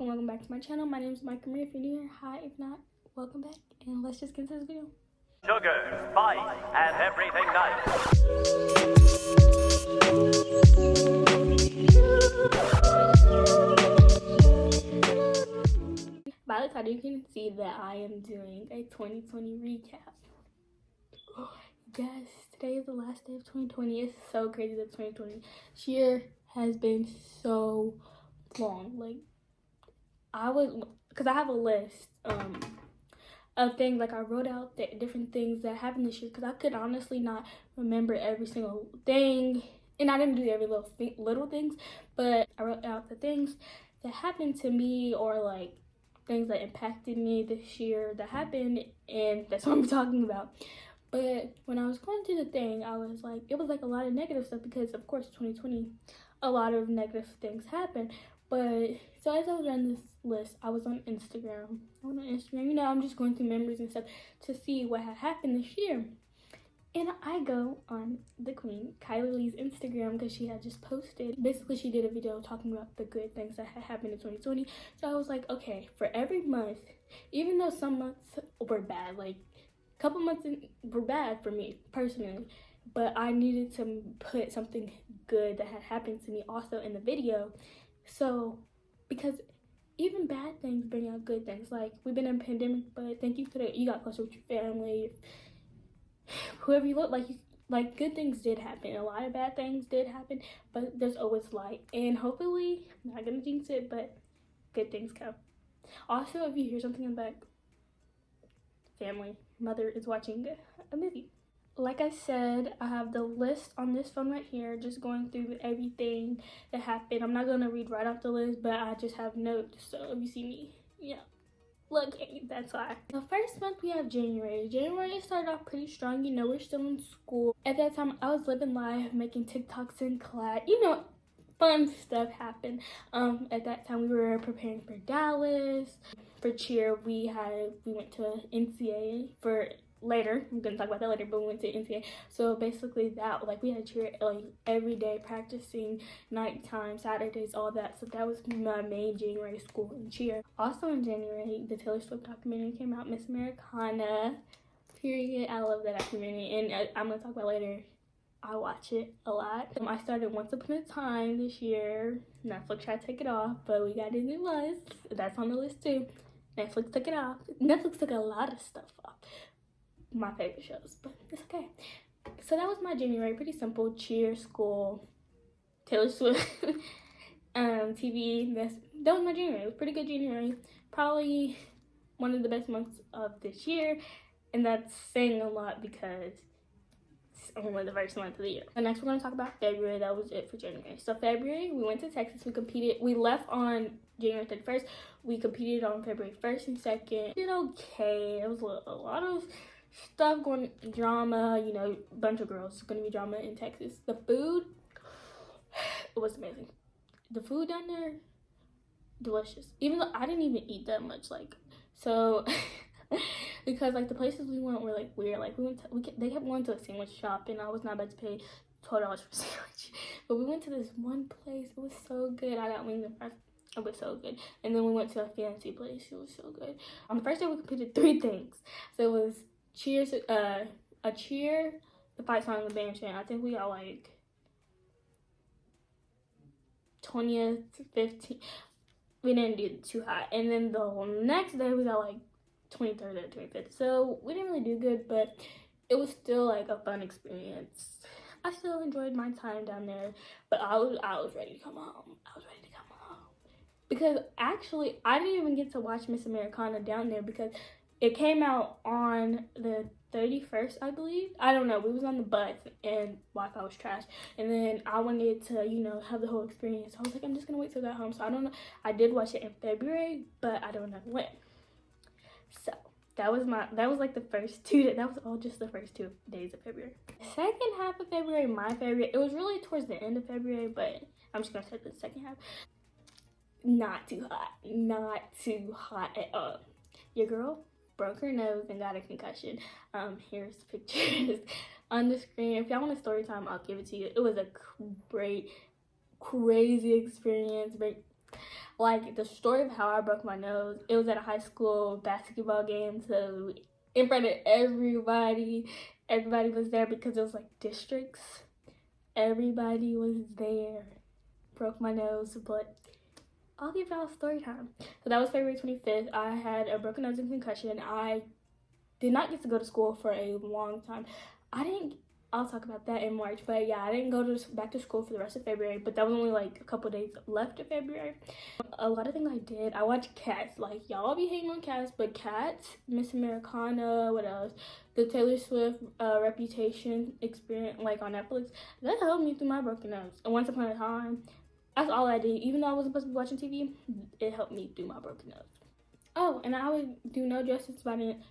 welcome back to my channel. My name is amicamarie. If you're new here, hi. If not, welcome back, and let's just get into this video. Sugar, spice, and everything nice. By the title, you can see that I am doing a 2020 recap. Yes, today is the last day of 2020. It's so crazy that 2020 this year has been so long. Like, because I have a list of things, like I wrote out the different things that happened this year, because I could honestly not remember every single thing, and I didn't do every little things, but I wrote out the things that happened to me, or like things that impacted me this year that happened, and that's what I'm talking about. But when I was going through the thing, I was like, it was like a lot of negative stuff, because of course 2020, a lot of negative things happened. But so as I was on this list, I was on Instagram. You know, I'm just going through memories and stuff to see what had happened this year. And I go on the Queen, Kylie Lee's Instagram, because she had just posted. Basically, she did a video talking about the good things that had happened in 2020. So I was like, okay, for every month, even though some months were bad, like a couple months were bad for me personally, but I needed to put something good that had happened to me also in the video. So, because even bad things bring out good things. Like, we've been in a pandemic, but thank you for that. You got closer with your family, whoever you look like good things did happen. A lot of bad things did happen, but there's always light. And hopefully, I'm not gonna jinx it, but good things come. Also, if you hear something in the back, family, mother is watching a movie. Like I said, I have the list on this phone right here, just going through everything that happened. I'm not going to read right off the list, but I just have notes, so if you see me, yeah, look, that's why. The first month we have January. January started off pretty strong. You know, we're still in school. At that time, I was living life, making TikToks in class. You know, fun stuff happened. At that time, we were preparing for Dallas. For cheer, we went to NCA for later. I'm gonna talk about that later, but we went to NCA. So basically that, like, we had cheer like every day, practicing nighttime, Saturdays, all that. So that was my main January school and cheer. Also in January, the Taylor Swift documentary came out, Miss Americana, period. I love that documentary, and I'm gonna talk about later. I watch it a lot. I started Once Upon a Time this year. Netflix tried to take it off, but we got Disney Plus. That's on the list too. Netflix took it off. Netflix took a lot of stuff off. My favorite shows, but it's okay. So that was my January. Pretty simple. Cheer, school, Taylor Swift, TV. That was my January. It was pretty good January. Probably one of the best months of this year, and that's saying a lot because it's only the first month of the year. And next, we're going to talk about February. That was it for January. So February, we went to Texas. We competed. We left on January 31st. We competed on February 1st and 2nd. Did okay. It was a lot of stuff going, drama, you know, a bunch of girls. Gonna be drama in Texas. The food, it was amazing. The food down there, delicious. Even though I didn't even eat that much, like, so because like the places we went were like weird. Like they kept going to a sandwich shop, and I was not about to pay $12 for a sandwich. But we went to this one place. It was so good. I got wings and fries. It was so good. And then we went to a fancy place. It was so good. On the first day, we competed 3 things. So it was cheers, a cheer, the fight song, and the band chant. I think we got like 20th, 15th. We didn't do too high. And then the next day we got like 23rd or 25th. So we didn't really do good, but it was still like a fun experience. I still enjoyed my time down there, but I was ready to come home. Because actually, I didn't even get to watch Miss Americana down there, because it came out on the 31st, I believe. I don't know. We was on the bus and Wi-Fi was trash. And then I wanted to, you know, have the whole experience. I was like, I'm just going to wait till I got home. So I don't know. I did watch it in February, but I don't know when. So that was like the first 2 days. That was all just the first 2 days of February. Second half of February, my favorite. It was really towards the end of February, but I'm just going to say the second half. Not too hot at all. Your girl broke her nose and got a concussion. Here's pictures on the screen. If y'all want a story time, I'll give it to you. It was a great, crazy experience. like the story of how I broke my nose. It was at a high school basketball game, so in front of everybody. Everybody was there because it was like districts. Everybody was there. Broke my nose, but I'll give y'all story time. So that was February 25th. I had a broken nose and concussion. I did not get to go to school for a long time. I'll talk about that in March, but yeah, I didn't go back to school for the rest of February, but that was only like a couple days left of February. A lot of things I did, I watched Cats. Like, y'all be hating on Cats, but Cats, Miss Americana, what else? The Taylor Swift Reputation experience, like on Netflix, that helped me through my broken nose. And Once Upon a Time, that's all I did. Even though I wasn't supposed to be watching TV, it helped me through my broken nose. Oh, and I would do no justice if I didn't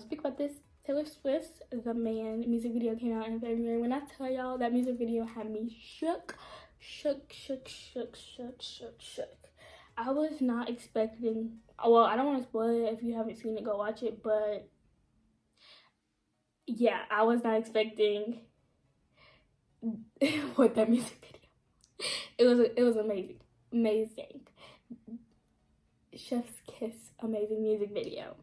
speak about this. Taylor Swift's The Man music video came out in February. When I tell y'all, that music video had me shook. I was not expecting, well, I don't want to spoil it. If you haven't seen it, go watch it, but yeah, I was not expecting what that music video. It was amazing. Chef's kiss, amazing music video.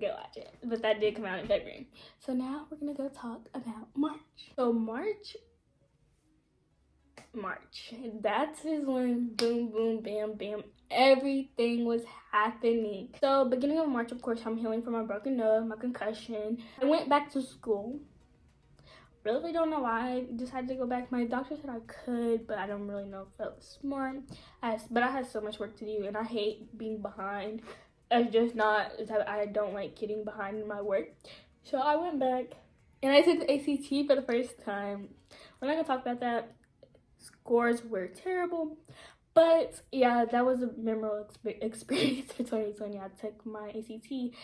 Go watch it. But that did come out in February. So now we're gonna go talk about March. So March, that is when boom, boom, bam, bam, everything was happening. So beginning of March, of course, I'm healing from my broken nose, my concussion. I went back to school. Really don't know why I decided to go back. My doctor said I could, but I don't really know if that was smart. But I had so much work to do, and I hate being behind. It's just not, I don't like getting behind in my work. So I went back and I took the ACT for the first time. We're not gonna talk about that. Scores were terrible. But yeah, that was a memorable experience for 2020. I took my ACT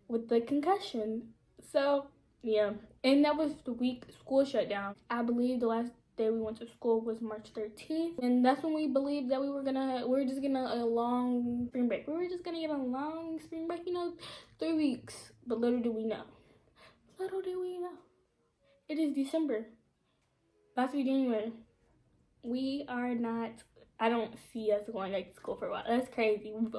with the concussion. So yeah, and that was the week school shut down. I believe the last day we went to school was March 13th, and that's when we believed that we were just getting a long spring break. We were just gonna get a long spring break, 3 weeks. But little did we know. It is December. About to be January. We are not. I don't see us going back to school for a while. That's crazy. We've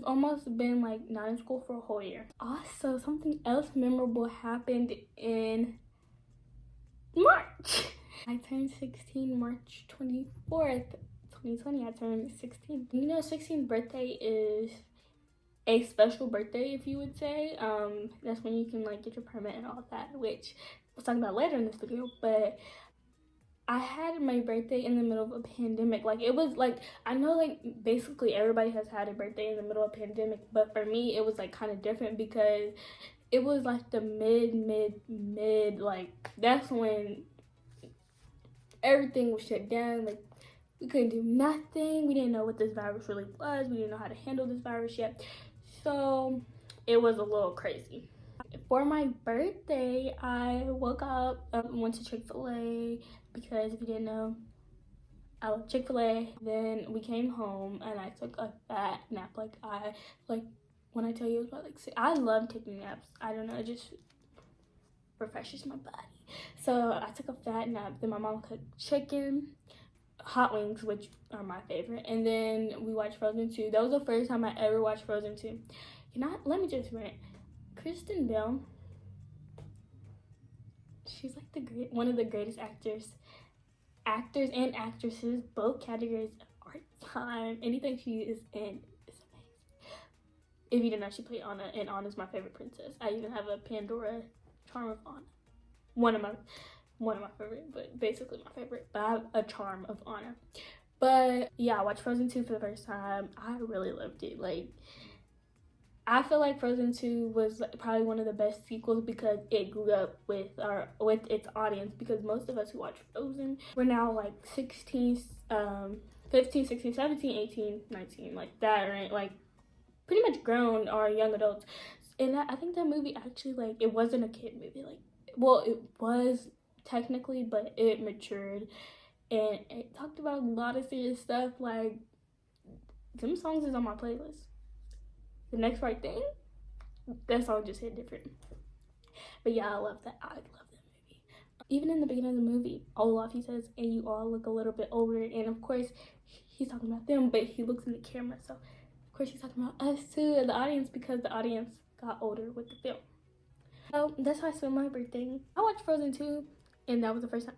almost been like not in school for a whole year. Also, something else memorable happened in March. I turned 16 March 24th, 2020. I turned 16. 16th birthday is a special birthday, if you would say. That's when you can like get your permit and all that, which we'll talk about later in this video. But I had my birthday in the middle of a pandemic. Like, it was like, I know like basically everybody has had a birthday in the middle of a pandemic, but for me it was like kind of different because it was like the mid, like that's when everything was shut down. Like, we couldn't do nothing. We didn't know what this virus really was. We didn't know how to handle this virus yet. So it was a little crazy. For my birthday, I woke up, went to Chick-fil-A, because if you didn't know, I love Chick-fil-A. Then we came home and I took a fat nap. When I tell you it was about like I love taking naps. I don't know, it just refreshes my body. So I took a fat nap. Then my mom cooked chicken, hot wings, which are my favorite, and then we watched Frozen 2. That was the first time I ever watched Frozen 2. Let me just rant. Kristen Bell, she's like one of the greatest actors and actresses, both categories of art time. Anything she is in is amazing. If you didn't know, she played Anna, and Anna's my favorite princess. I even have a Pandora charm of Anna. One of my favorite, but basically my favorite. But I have a charm of Anna. But yeah, I watched Frozen 2 for the first time. I really loved it. Like, I feel like Frozen 2 was probably one of the best sequels because it grew up with its audience, because most of us who watch Frozen, we're now like 16, 15, 16, 17, 18, 19, like that, right? Like pretty much grown or young adults. And I think that movie actually, like, it wasn't a kid movie. Like, well, it was technically, but it matured and it talked about a lot of serious stuff. Like, some songs is on my playlist. The Next Right Thing, that song just hit different. But yeah, I love that movie. Even in the beginning of the movie, Olaf, he says, "And you all look a little bit older." And of course, he's talking about them, but he looks in the camera, so of course he's talking about us too, and the audience, because the audience got older with the film. So that's how I spent my birthday. I watched Frozen 2, and that was the first time.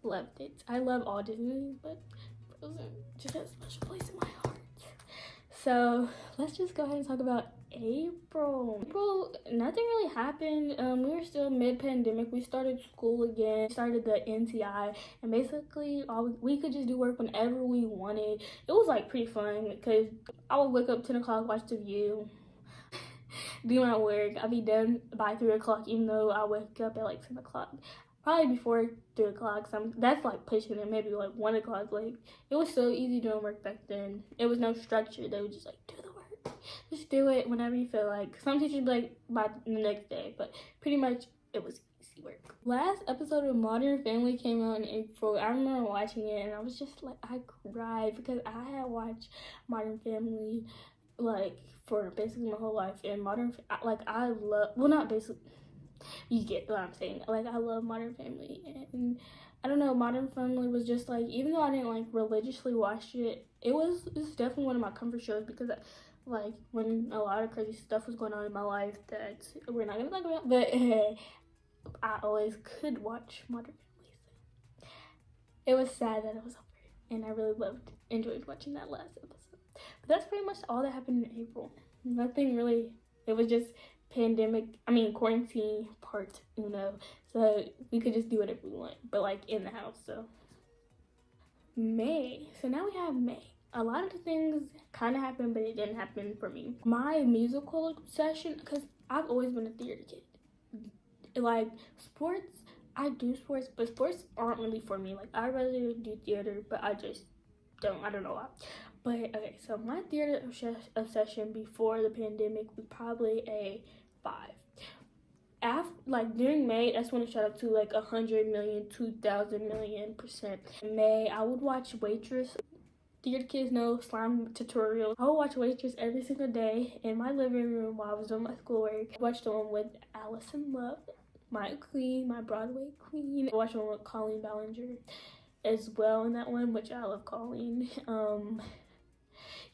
Loved it. I love all Disney movies, but Frozen just has a special place in my heart. So let's just go ahead and talk about April. Nothing really happened. We were still mid-pandemic. We started school again, started the NTI, and basically we could just do work whenever we wanted. It was like pretty fun because I would wake up 10 o'clock, watch The View, do my work. I'd be done by 3 o'clock, even though I wake up at like 10 o'clock. Probably before 3 o'clock. That's like pushing it, maybe like 1 o'clock. Like, it was so easy doing work back then. It was no structure. They would just like, do the work. Just do it whenever you feel like. Some teachers be like, by the next day. But pretty much, it was easy work. Last episode of Modern Family came out in April. I remember watching it, and I was just like, I cried because I had watched Modern Family like for basically my whole life. And I love, well, not basically, you get what I'm saying. Like, I love Modern Family, and I don't know, Modern Family was just like, even though I didn't like religiously watch it, it's definitely one of my comfort shows because like when a lot of crazy stuff was going on in my life that we're not gonna talk about, but I always could watch Modern Family. So it was sad that it was over, and I really enjoyed watching that last episode. But that's pretty much all that happened in April. Nothing really. It was just quarantine part uno, so we could just do whatever we want, but like in the house. So May, so now we have May. A lot of the things kind of happened, but it didn't happen for me. My musical obsession, because I've always been a theater kid. Like sports, I do sports, but sports aren't really for me. Like, I'd rather do theater, but I just don't know why. But okay, so my theater obsession before the pandemic was probably a 5. During May, that's when it shot up to like 100 million, 2,000 million%. In May, I would watch Waitress. Theater kids know slime tutorials. I would watch Waitress every single day in my living room while I was doing my schoolwork. I watched the one with Allison Love, my queen, my Broadway queen. I watched the one with Colleen Ballinger as well in that one, which I love Colleen.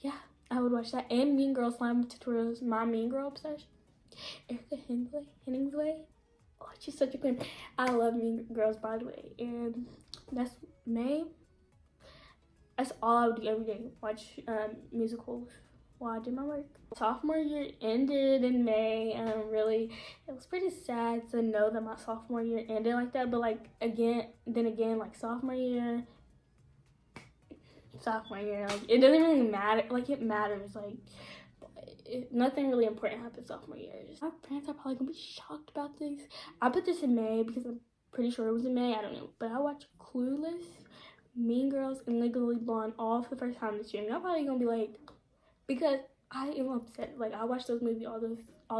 Yeah, I would watch that, and Mean Girl slime tutorials. My Mean Girl obsession. Erica Henningsway. Oh, she's such a queen. I love Mean Girls, by the way. And that's May. That's all I would do every day. Watch musicals while I do my work. Sophomore year ended in May. Really, it was pretty sad to know that my sophomore year ended like that. But like again, like sophomore year, like it doesn't really matter. Like, it matters. Like, nothing really important happened sophomore year. My parents are probably gonna be shocked about this. I put this in May because I'm pretty sure it was in May. I don't know, but I watched Clueless, Mean Girls, and Legally Blonde all for the first time this year. And I'm probably gonna be like, because I am upset. Like, I watch those movies all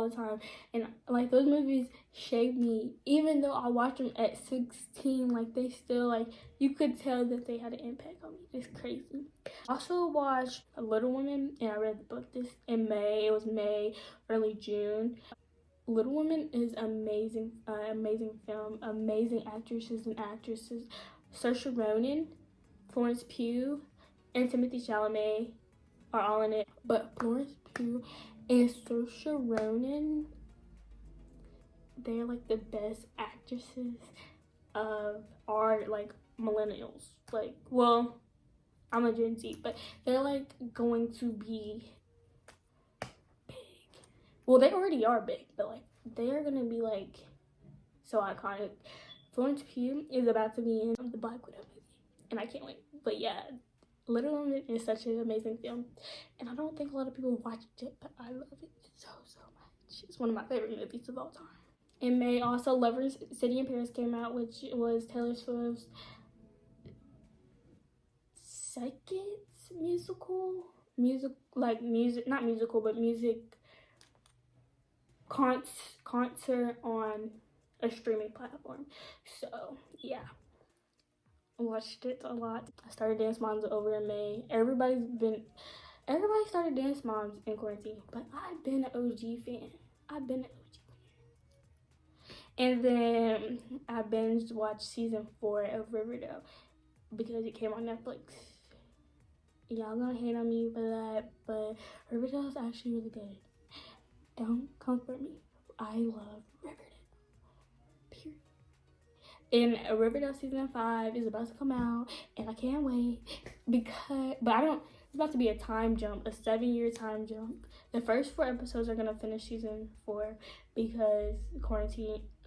the time, and like those movies shaped me. Even though I watched them at 16, like they still, like, you could tell that they had an impact on me. It's crazy. I also watched Little Women, and I read the book this in May. It was May, early June. Little Women is amazing, amazing film, amazing actresses and actresses. Saoirse Ronan, Florence Pugh, and Timothy Chalamet are all in it. But Florence Pugh and Saoirse Ronan, they're like the best actresses of our like millennials. Like, well, I'm a Gen Z, but they're like going to be big. Well, they already are big, but like they're gonna be like so iconic. Florence Pugh is about to be in the Black Widow movie, and I can't wait. But yeah, Little Women is such an amazing film, and I don't think a lot of people watched it, but I love it so much. It's one of my favorite movies of all time. In May, also, Lovers City in Paris came out, which was Taylor Swift's second concert on a streaming platform. So yeah, I watched it a lot. I started Dance Moms over in May. Everybody started Dance Moms in quarantine, but I've been an OG fan. And then I binge watched season 4 of Riverdale because it came on Netflix. y'all gonna hate on me for that, but Riverdale is actually really good. Don't come for me. I love Riverdale. Period. And Riverdale season 5 is about to come out, and I can't wait but I don't. It's about to be a time jump, a 7-year time jump. The first 4 episodes are gonna finish season 4 because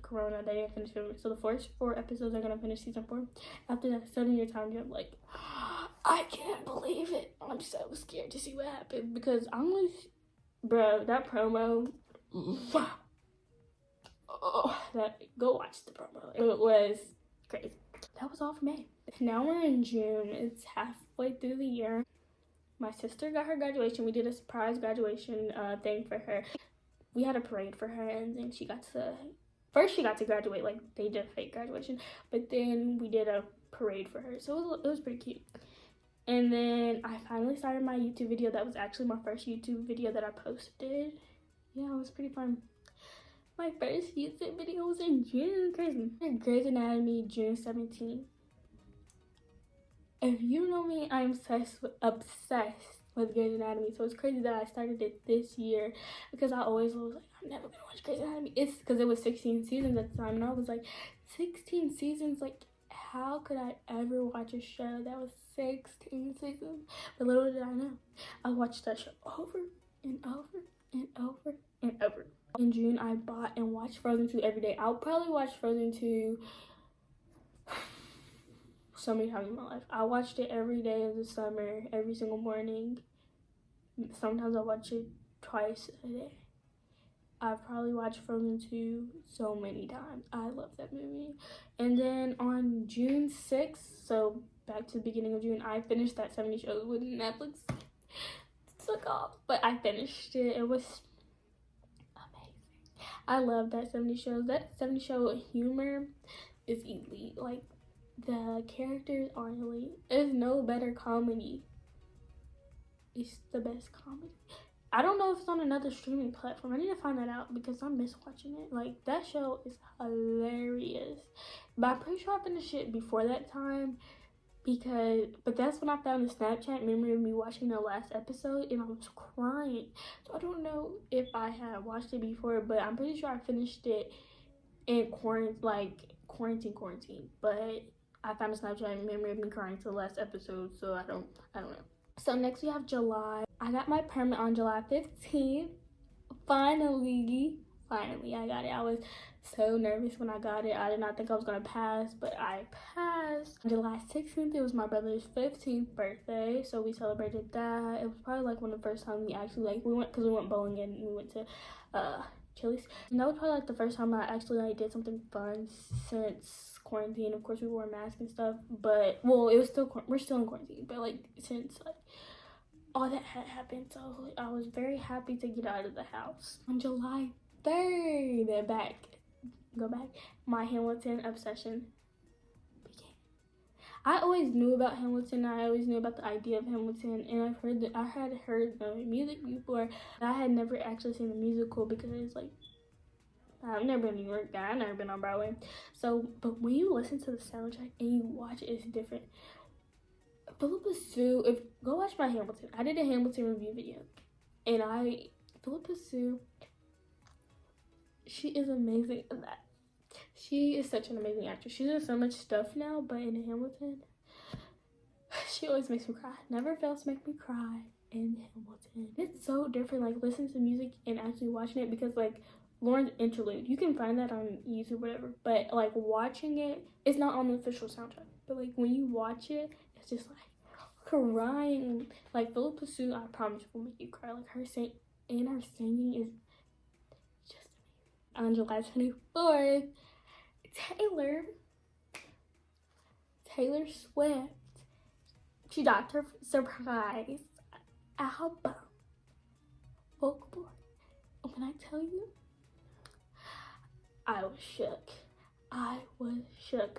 Corona, they didn't finish filming. So the first 4 episodes are gonna finish season 4. After that 7-year time jump, like, I can't believe it. I'm so scared to see what happens because bro, that promo. Go watch the promo. It was crazy. That was all for me. Now we're in June. It's halfway through the year. My sister got her graduation. We did a surprise graduation thing for her. We had a parade for her, and then she got to graduate. Like, they did a fake graduation, but then we did a parade for her. So it was pretty cute. And then I finally started my YouTube video. That was actually my first YouTube video that I posted. Yeah, it was pretty fun. My first YouTube video was in June. Crazy. Grey's Anatomy, June 17th. If you know me, I'm obsessed with Grey's Anatomy. So it's crazy that I started it this year because I always was like, I'm never gonna watch Grey's Anatomy. It's because it was 16 seasons at the time, and I was like, 16 seasons? Like, how could I ever watch a show that was 16 seasons? But little did I know, I watched that show over and over and over and over. In June, I bought and watched Frozen 2 every day. I'll probably watch Frozen 2 so many times in my life. I watched it every day of the summer, every single morning. Sometimes I watch it twice a day. I've probably watched Frozen 2 so many times. I love that movie. And then on June 6th, so back to the beginning of June, I finished that 70 shows with Netflix. Took off, but I finished it. It was amazing. I love that 70 shows. That 70 show humor is elite. Like, the characters are elite. There's no better comedy. It's the best comedy. I don't know if it's on another streaming platform. I need to find that out because I miss watching it. Like, that show is hilarious. But I'm pretty sure I finished it before that time but that's when I found the Snapchat memory of me watching the last episode, and I was crying. So I don't know if I had watched it before, but I'm pretty sure I finished it in quarantine. But I found a Snapchat memory of me crying to the last episode, so I don't know. So next we have July. I got my permit on July 15th. Finally, I got it. I was so nervous when I got it. I did not think I was gonna pass, but I passed. July 16th, it was my brother's 15th birthday, so we celebrated that. It was probably like one of the first times we actually we went bowling and we went to Chili's. And that was probably like the first time I actually did something fun since quarantine. Of course, we wore masks and stuff, but we're still in quarantine. But since all that had happened, so I was very happy to get out of the house. On July 3rd, my Hamilton obsession began. I always knew about Hamilton. I always knew about the idea of Hamilton, and I had heard the music before. I had never actually seen the musical because I've never been to New York. I've never been on Broadway. But when you listen to the soundtrack and you watch it, it's different. Philippa Sue, go watch my Hamilton. I did a Hamilton review video, and Philippa Sue, she is amazing in that. She is such an amazing actress. She does so much stuff now, but in Hamilton, she always makes me cry. Never fails to make me cry in Hamilton. It's so different, listening to music and actually watching it, because Lauren's interlude, you can find that on YouTube, whatever, but watching it's not on the official soundtrack, but when you watch it, it's just crying. Philippa Sue, I promise, will make you cry. Her singing is just amazing. On July 24th, Taylor Swift, she dropped her surprise album, Folklore. And when I tell you, I was shook.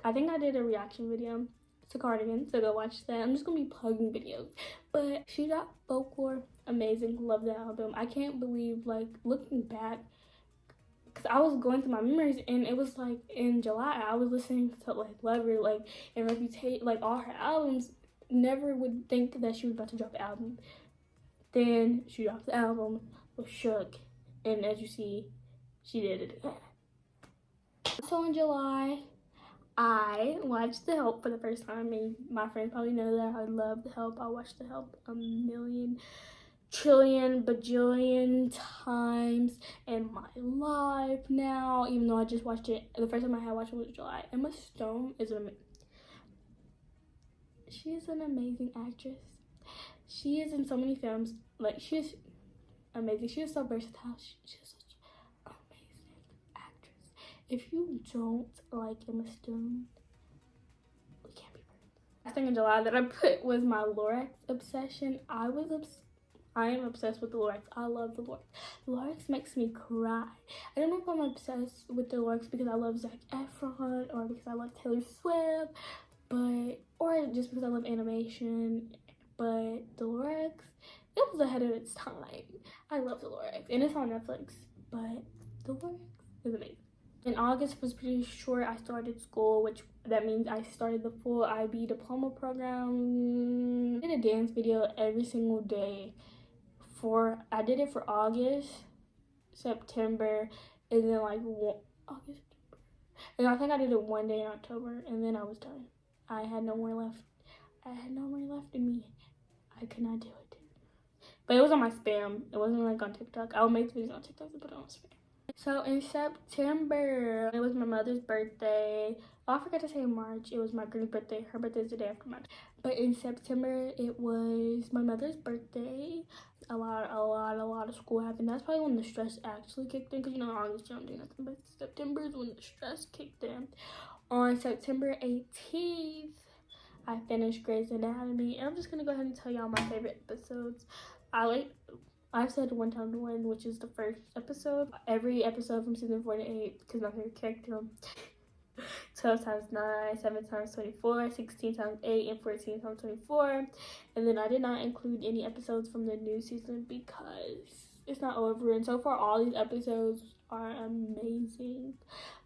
I think I did a reaction video to Cardigan, so go watch that. I'm just gonna be plugging videos. But she got Folklore, amazing, love that album. I can't believe, looking back, because I was going through my memories, and it was in July I was listening to Lover, and Reputation, all her albums. never would think that she was about to drop an album. Then she dropped the album, was shook, and as you see, she did it again. So in July, I watched The Help for the first time, and my friends probably know that I love The Help. I watched The Help a million, trillion, bajillion times in my life now, even though I just watched it. The first time I had watched it was July. Emma Stone is she is an amazing actress. She is in so many films. Like, she is amazing. She is so versatile. She is such an amazing actress. If you don't like Emma Stone, we can't be friends. Last thing in July that I put was my Lorax obsession. I am obsessed with the Lorax. I love the Lorax. The Lorax makes me cry. I don't know if I'm obsessed with the Lorax because I love Zac Efron or because I love Taylor Swift, or just because I love animation. But the Lorax, it was ahead of its time. I love the Lorax, and it's on Netflix. But the Lorax is amazing. In August was pretty short. I started school, which that means I started the full IB diploma program. I did a dance video every single day. I did it for August, September, and then like August, and I think I did it one day in October, and then I was done. I had no more left. I had no more left in me. I could not do it. But it was on my spam. It wasn't like on TikTok. I'll make videos on TikTok and put it on spam. So in September, it was my mother's birthday. Oh, I forgot to say March. It was my grandma's birthday. Her birthday is the day after mine. But in September, it was my mother's birthday. A lot of school happened. That's probably when the stress actually kicked in. Because, you know, in August, you don't do nothing. But September is when the stress kicked in. On September 18th, I finished Grey's Anatomy. And I'm just going to go ahead and tell y'all my favorite episodes. I've said 1 time to win, which is the first episode. Every episode from season 4 to 8, because my favorite character. 12 times 9, 7 times 24, 16 times 8, and 14 times 24. And then I did not include any episodes from the new season because it's not over. And so far, all these episodes are amazing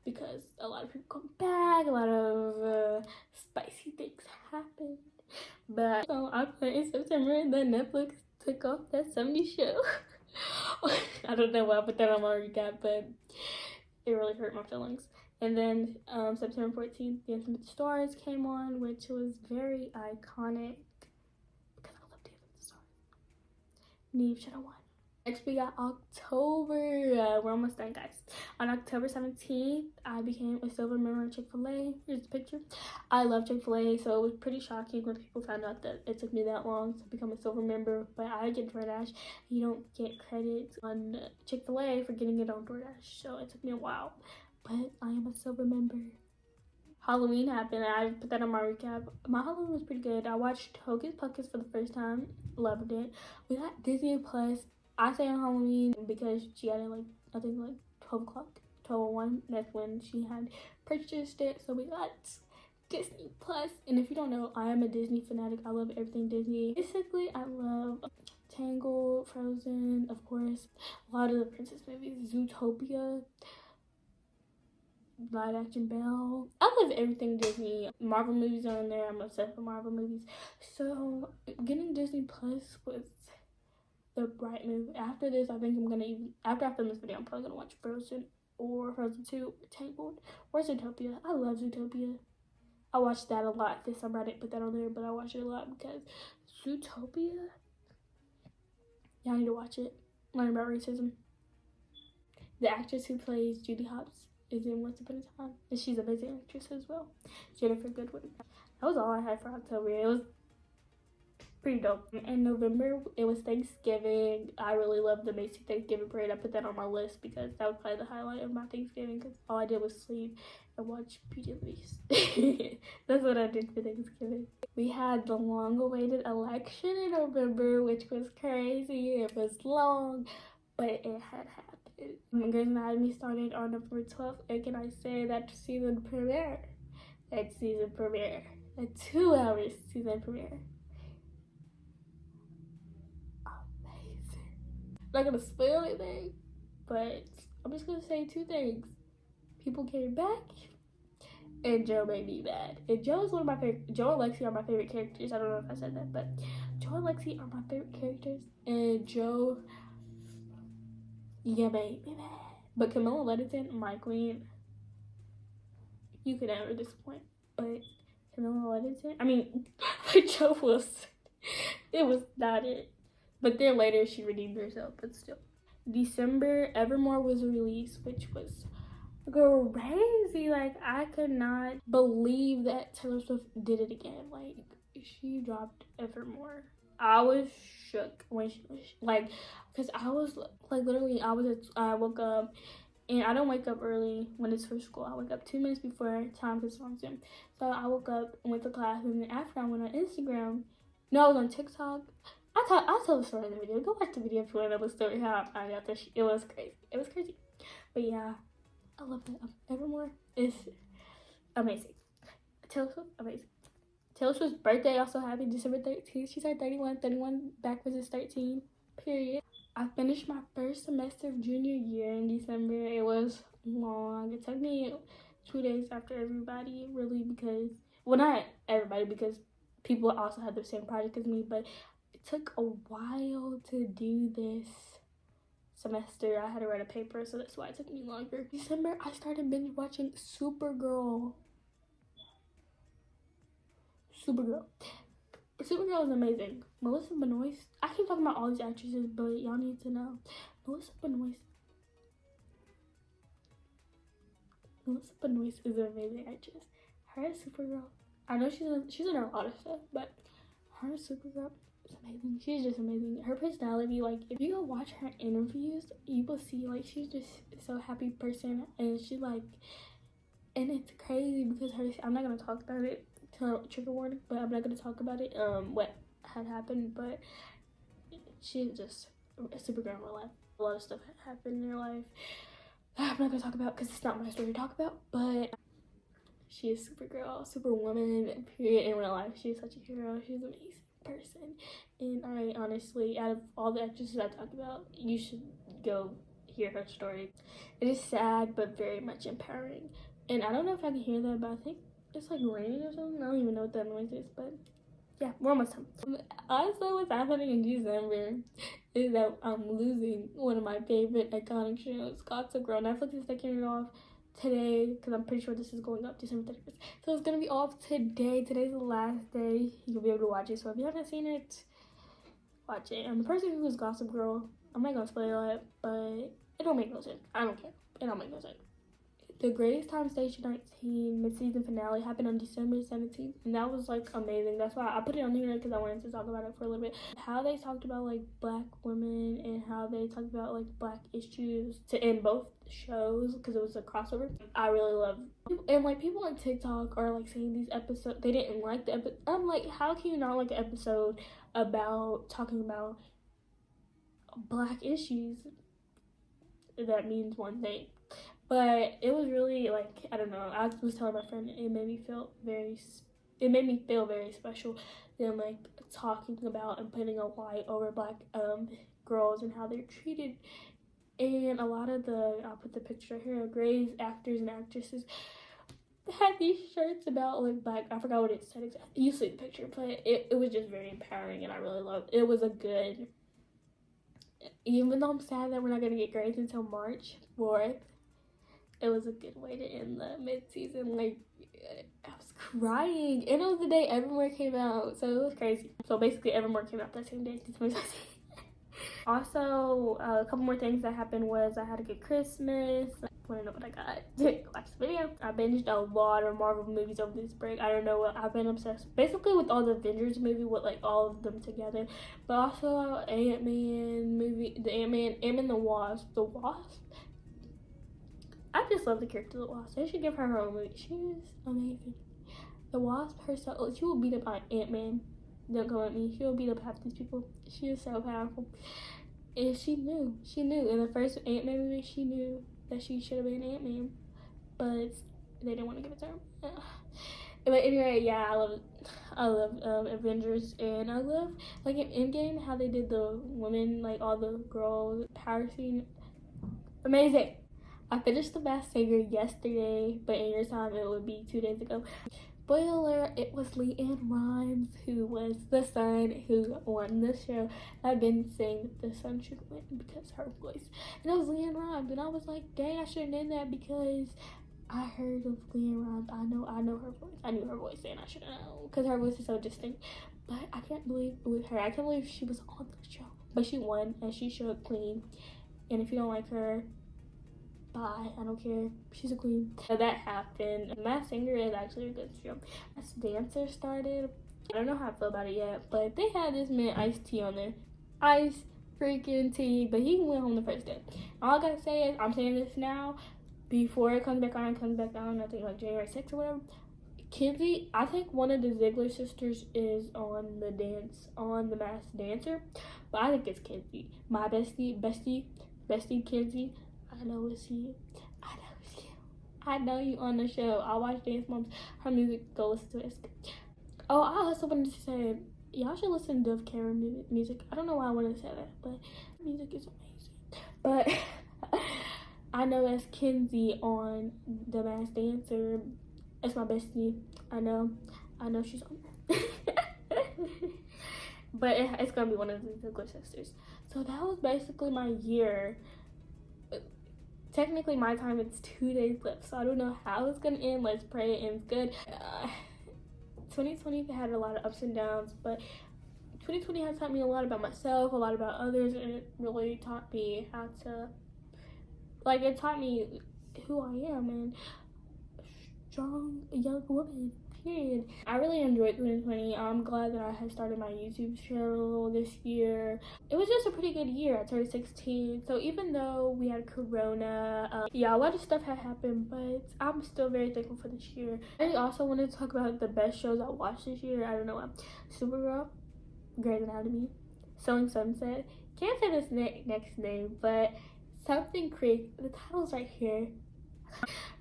because a lot of people come back, a lot of spicy things happen. But so I put in September that Netflix took off that 70s show. I don't know why I put that on my recap, but it really hurt my feelings. And then September 14th, Dancing with the Stars came on, which was very iconic because I love Dancing with the Stars. Neve should have won. Next, we got October. We're almost done, guys. On October 17th, I became a silver member of Chick-fil-A. Here's the picture. I love Chick-fil-A, so it was pretty shocking when people found out that it took me that long to become a silver member. But I get DoorDash. You don't get credit on Chick-fil-A for getting it on DoorDash, so it took me a while. But I am a silver member. Halloween happened. I put that on my recap. My Halloween was pretty good. I watched Hocus Pocus for the first time. Loved it. We got Disney Plus. I say on Halloween because she had it like, I think like 12 o'clock, 12:01. That's when she had purchased it. So we got Disney Plus. And if you don't know, I am a Disney fanatic. I love everything Disney. Basically, I love Tangled, Frozen, of course. A lot of the princess movies. Zootopia. Live action Belle. I love everything Disney. Marvel movies are in there. I'm obsessed with Marvel movies. So getting Disney Plus was the right move. After this, I think I'm gonna after I film this video, I'm probably gonna watch Frozen or Frozen 2 or Tangled or Zootopia. I love Zootopia. I watched that a lot this summer. I didn't put that on there, but I watched it a lot because Zootopia, y'all need to watch it. Learn about racism. The actress who plays Judy Hopps is in Once Upon a Time, and she's an amazing actress as well. Jennifer Goodwin. That was all I had for October. It was pretty dope. In November, it was Thanksgiving. I really loved the Macy Thanksgiving parade. I put that on my list because that was probably the highlight of my Thanksgiving because all I did was sleep and watch Beauty and the Beast. That's what I did for Thanksgiving. We had the long-awaited election in November, which was crazy. It was long, but it had happened. Grey's Anatomy started on November 12th, and can I say that season premiere? That 2-hour season premiere. Not gonna spoil anything, but I'm just gonna say 2 things. People came back, and Joe made me mad. And Joe is one of my favorite. Joe and Lexi are my favorite characters. I don't know if I said that, but Joe and Lexi are my favorite characters. And Joe, yeah, made me mad. But Camilla Leddington, my queen, you could never disappoint. But Camilla Leddington, I mean, Joe was, it was not it. But then later she redeemed herself, but still. December, Evermore was released, which was crazy. Like, I could not believe that Taylor Swift did it again. Like, she dropped Evermore. I was shook when she was like, because I was like, literally, I woke up, and I don't wake up early when it's for school. I wake up 2 minutes before time because it's on Zoom. So I woke up and went to class, and then after I went on Instagram. No, I was on TikTok. I'll tell the story in the video. Go watch the video if you want to know the story how I found out that it was crazy. It was crazy. But yeah, I love that. Evermore is amazing. Taylor Swift, amazing. Taylor Swift's birthday also happened December 13th. She turned 31. 31 backwards is 13. Period. I finished my first semester of junior year in December. It was long. It took me 2 days after everybody, really, because, well, not everybody, because people also had the same project as me, but it took a while to do this semester. I had to write a paper, so that's why it took me longer. December, I started binge watching Supergirl. Supergirl is amazing. Melissa Benoist. I keep talking about all these actresses, but y'all need to know. Melissa Benoist is an amazing actress. Her as Supergirl. I know she's in a lot of stuff, but her as Supergirl is amazing. She's just amazing. Her personality, like, if you go watch her interviews, you will see, like, she's just so happy person, and she, like, and it's crazy because I'm not gonna talk about it, trigger warning, but I'm not gonna talk about it, what had happened, but she's just a Supergirl in real life. A lot of stuff happened in her life I'm not gonna talk about because it's not my story to talk about, but she is Supergirl, Superwoman, period, in real life. She's such a hero. She's an amazing person. And I honestly, out of all the actresses I talked about, you should go hear her story. It is sad, but very much empowering. And I don't know if I can hear that, but I think it's like raining or something. I don't even know what that noise is, but yeah, we're almost done. Also, what's happening in December is that I'm losing one of my favorite iconic shows, Gossip Girl. Netflix is taking it off today because I'm pretty sure this is going up December 31st. So it's gonna be off today. Today's the last day you'll be able to watch it. So if you haven't seen it, watch it. And the person who is Gossip Girl, I'm not gonna spoil it, but it don't make no sense. I don't care. It don't make no sense. The Greatest Time Station 19 mid-season finale happened on December 17th, and that was like amazing. That's why I put it on here because I wanted to talk about it for a little bit. How they talked about like black women and how they talked about like black issues in both shows because it was a crossover. I really love, and like people on TikTok are like saying these episodes they didn't like the episode. I'm like, how can you not like an episode about talking about black issues? That means one thing. But it was really like, I don't know, I was telling my friend it made me feel very special than like talking about and putting a light over black girls and how they're treated. And a lot of I'll put the picture here, Grey's actors and actresses had these shirts about like black, I forgot what it said exactly. You see the picture, but it was just very empowering and I really loved it. It was a good, even though I'm sad that we're not going to get grades until March 4th, it was a good way to end the mid-season. Like, I was crying. And it was the day Evermore came out, so it was crazy. So basically, Evermore came out that same day. Also, a couple more things that happened was I had a good Christmas. Want to know what I got? Watch the video. I binged a lot of Marvel movies over this break. I don't know what I've been obsessed basically with all the Avengers movie, with like all of them together. But also Ant-Man movie, the Ant-Man the Wasp. The Wasp? I just love the character of the Wasp. They should give her own movie. She is amazing. The Wasp herself, she will beat up on Ant-Man. Don't go at me. She will beat up half these people. She is so powerful. And she knew. In the first Ant-Man movie, she knew that she should have been Ant-Man. But they didn't want to give it to her. But anyway, yeah, I love Avengers. And I love, like in Endgame, how they did the women, like all the girls, power scene. Amazing. I finished The Masked Singer yesterday, but in your time it would be 2 days ago. Spoiler, it was Leanne Rimes who was the son who won the show. I've been saying that the son should win because her voice. And it was Leanne Rimes, and I was like, dang, I should have done that because I heard of Leanne Rimes. I know her voice. I knew her voice, and I should have known because her voice is so distinct. But I can't believe it was her. I can't believe she was on the show. But she won, and she showed clean. And if you don't like her, bye. I don't care. She's a queen. So that happened. Masked Singer is actually a good show. As Dancer started, I don't know how I feel about it yet, but they had this man Ice-T on there. Ice freaking T, but he went home the first day. All I gotta say is, I'm saying this now, before it comes back on, I think like January 6th or whatever. Kenzie, I think one of the Ziegler sisters is on the Masked Dancer, but I think it's Kenzie. My bestie Kenzie. I know it's you. I know you on the show. I watch Dance Moms. Her music, go listen to it. It's good. Oh, I also wanted to say, y'all should listen to Dove Cameron music. I don't know why I wanted to say that, but music is amazing. But I know that's Kenzie on The Masked Dancer. It's my bestie. I know she's on there. But it's gonna be one of the Ziegler sisters. So that was basically my year. Technically, my time is 2 days left, so I don't know how it's gonna end. Let's pray it ends good. 2020 had a lot of ups and downs, but 2020 has taught me a lot about myself, a lot about others, and it really taught me how to, like, it taught me who I am and strong young woman, period. I really enjoyed 2020. I'm glad that I had started my YouTube channel this year. It was just a pretty good year. I turned 16, so even though we had Corona, yeah, a lot of stuff had happened, but I'm still very thankful for this year. I also want to talk about the best shows I watched this year. I don't know what. Supergirl, Grey's Anatomy, Selling Sunset. Can't say this next name, but Something Creek. The title's right here.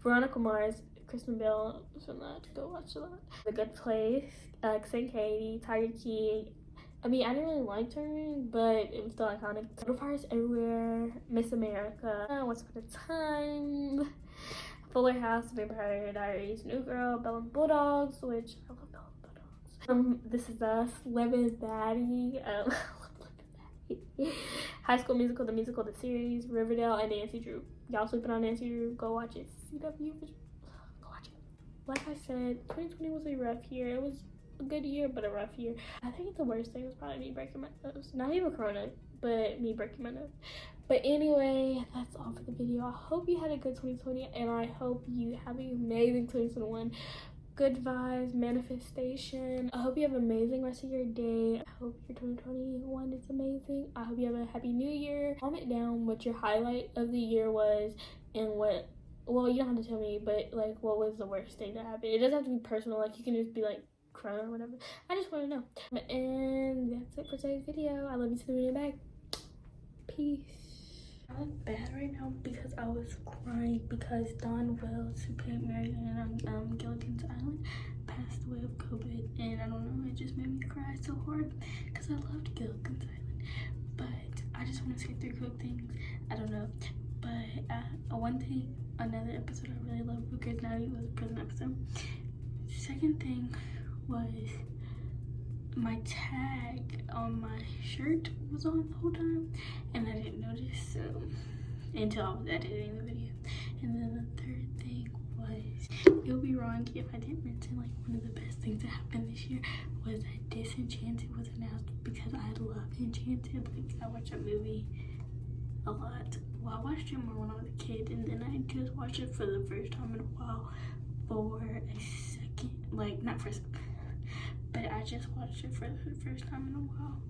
Veronica Mars, Kristen Bell, so not to go watch that. The Good Place, Alex and Katie, Tiger King. I mean, I didn't really like Turning, but it was still iconic. Fires Everywhere, Miss America, Once Upon a Time, Fuller House, Vampire Diaries, New Girl, Belle and Bulldogs, which I love Belle and Bulldogs. This Is Us, Lemon Daddy, High School Musical, the musical, the series, Riverdale, and Nancy Drew. Y'all sleeping on Nancy Drew? Go watch it. CW. Like I said, 2020 was a rough year. It was a good year, but a rough year. I think the worst thing was probably me breaking my nose. Not even Corona, but me breaking my nose. But anyway, that's all for the video. I hope you had a good 2020, and I hope you have an amazing 2021. Good vibes, manifestation. I hope you have an amazing rest of your day. I hope your 2021 is amazing. I hope you have a happy new year. Comment down what your highlight of the year was and what, well, you don't have to tell me, but like what was the worst thing that happened. It doesn't have to be personal, like you can just be like crying or whatever. I just want to know. And that's it for today's video. I love you to the moon and back. Peace. I look bad right now because I was crying because Don Wells, who played Marion on Gilligan's Island, passed away of COVID, and I don't know, it just made me cry so hard because I loved Gilligan's Island. But I just want to say 3 quick things. I don't know, but one thing, another episode I really loved because now it was a prison episode. Second thing was my tag on my shirt was on the whole time and I didn't notice until I was editing the video. And then the third thing was, it would be wrong if I didn't mention like one of the best things that happened this year was that Disenchanted was announced because I love Enchanted. Like I watch that movie a lot. Well, I watched it more when I was a kid, and then I just watched it for the first time in a while for a second, like not for a second, but I just watched it for the first time in a while,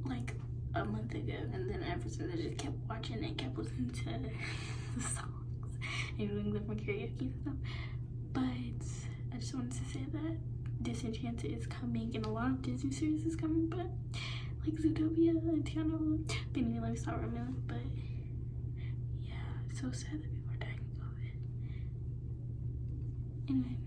like a month ago, and then ever since I just kept watching and kept listening to the songs and doing them for karaoke and stuff. But I just wanted to say that Disenchanted is coming, and a lot of Disney series is coming, but like Zootopia and Tiana, but anyway, let me stop rambling. But yeah, it's so sad that people are dying of COVID. Anyway.